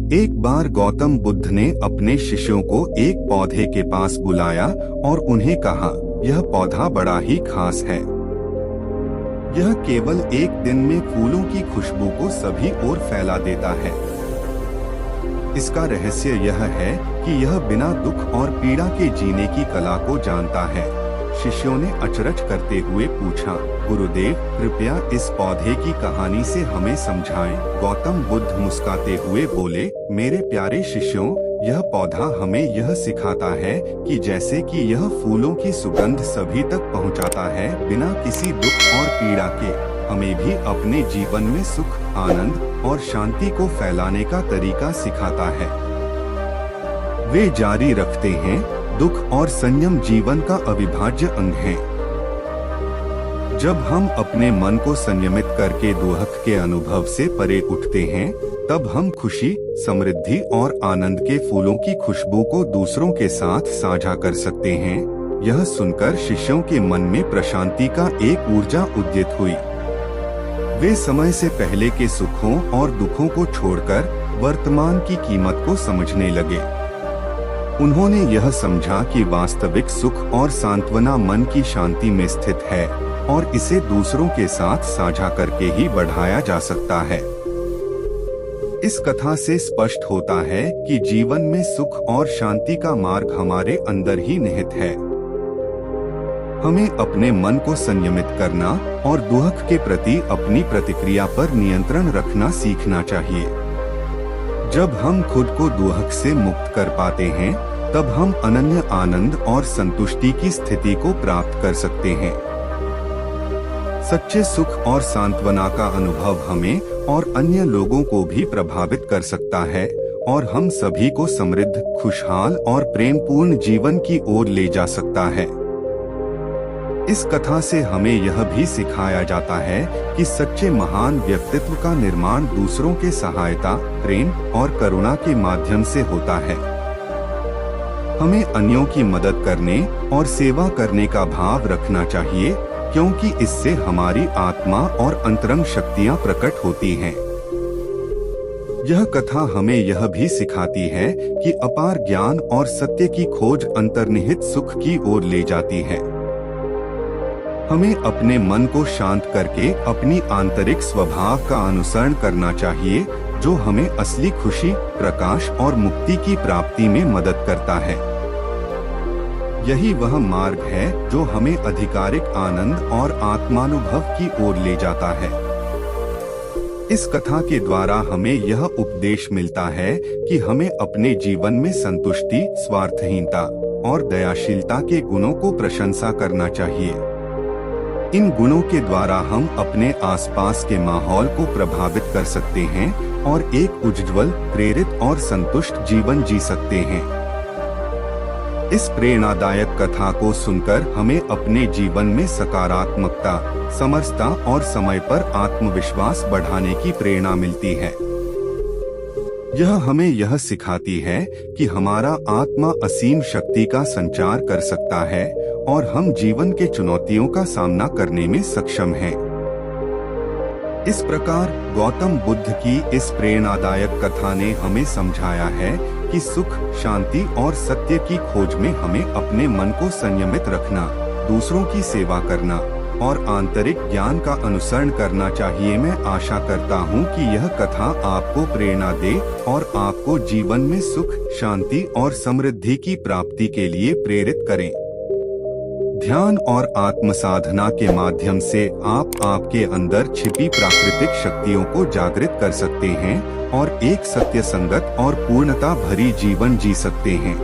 एक बार गौतम बुद्ध ने अपने शिष्यों को एक पौधे के पास बुलाया और उन्हें कहा, यह पौधा बड़ा ही खास है। यह केवल एक दिन में फूलों की खुशबू को सभी ओर फैला देता है। इसका रहस्य यह है कि यह बिना दुख और पीड़ा के जीने की कला को जानता है। शिष्यों ने अचरज करते हुए पूछा, गुरुदेव, कृपया इस पौधे की कहानी से हमें समझाएं। गौतम बुद्ध मुस्कुराते हुए बोले, मेरे प्यारे शिष्यों, यह पौधा हमें यह सिखाता है कि जैसे कि यह फूलों की सुगंध सभी तक पहुंचाता है बिना किसी दुख और पीड़ा के, हमें भी अपने जीवन में सुख, आनंद और शांति को फैलाने का तरीका सिखाता है। वे जारी रखते हैं, दुख और संयम जीवन का अविभाज्य अंग है। जब हम अपने मन को संयमित करके दुख के अनुभव से परे उठते हैं, तब हम खुशी, समृद्धि और आनंद के फूलों की खुशबू को दूसरों के साथ साझा कर सकते हैं। यह सुनकर शिष्यों के मन में प्रशांति का एक ऊर्जा उद्यत हुई। वे समय से पहले के सुखों और दुखों को छोड़कर वर्तमान की कीमत को समझने लगे। उन्होंने यह समझा कि वास्तविक सुख और सांत्वना मन की शांति में स्थित है और इसे दूसरों के साथ साझा करके ही बढ़ाया जा सकता है। इस कथा से स्पष्ट होता है कि जीवन में सुख और शांति का मार्ग हमारे अंदर ही निहित है। हमें अपने मन को संयमित करना और दुख के प्रति अपनी प्रतिक्रिया पर नियंत्रण रखना सीखना चाहिए। जब हम खुद को दुख से मुक्त कर पाते हैं, तब हम अनन्य आनंद और संतुष्टि की स्थिति को प्राप्त कर सकते हैं। सच्चे सुख और सांत्वना का अनुभव हमें और अन्य लोगों को भी प्रभावित कर सकता है और हम सभी को समृद्ध, खुशहाल और प्रेमपूर्ण जीवन की ओर ले जा सकता है। इस कथा से हमें यह भी सिखाया जाता है कि सच्चे महान व्यक्तित्व का निर्माण दूसरों के सहायता, प्रेम और करुणा के माध्यम से होता है। हमें अन्यों की मदद करने और सेवा करने का भाव रखना चाहिए, क्योंकि इससे हमारी आत्मा और अंतरंग शक्तियां प्रकट होती हैं। यह कथा हमें यह भी सिखाती है कि अपार ज्ञान और सत्य की खोज अंतर्निहित सुख की ओर ले जाती है। हमें अपने मन को शांत करके अपनी आंतरिक स्वभाव का अनुसरण करना चाहिए, जो हमें असली खुशी, प्रकाश और मुक्ति की प्राप्ति में मदद करता है। यही वह मार्ग है जो हमें आधिकारिक आनंद और आत्मानुभव की ओर ले जाता है। इस कथा के द्वारा हमें यह उपदेश मिलता है कि हमें अपने जीवन में संतुष्टि, स्वार्थहीनता और दयाशीलता के गुणों को प्रशंसा करना चाहिए। इन गुणों के द्वारा हम अपने आसपास के माहौल को प्रभावित कर सकते हैं और एक उज्ज्वल, प्रेरित और संतुष्ट जीवन जी सकते हैं। इस प्रेरणादायक कथा को सुनकर हमें अपने जीवन में सकारात्मकता, समरसता और समय पर आत्मविश्वास बढ़ाने की प्रेरणा मिलती है। यह हमें यह सिखाती है कि हमारा आत्मा असीम शक्ति का संचार कर सकता है और हम जीवन के चुनौतियों का सामना करने में सक्षम हैं। इस प्रकार गौतम बुद्ध की इस प्रेरणादायक कथा ने हमें समझाया है कि सुख, शांति और सत्य की खोज में हमें अपने मन को संयमित रखना, दूसरों की सेवा करना और आंतरिक ज्ञान का अनुसरण करना चाहिए। मैं आशा करता हूँ कि यह कथा आपको प्रेरणा दे और आपको जीवन में सुख, शांति और समृद्धि की प्राप्ति के लिए प्रेरित करें। ध्यान और आत्म साधना के माध्यम से आप आपके अंदर छिपी प्राकृतिक शक्तियों को जागृत कर सकते हैं और एक सत्य संगत और पूर्णता भरी जीवन जी सकते हैं।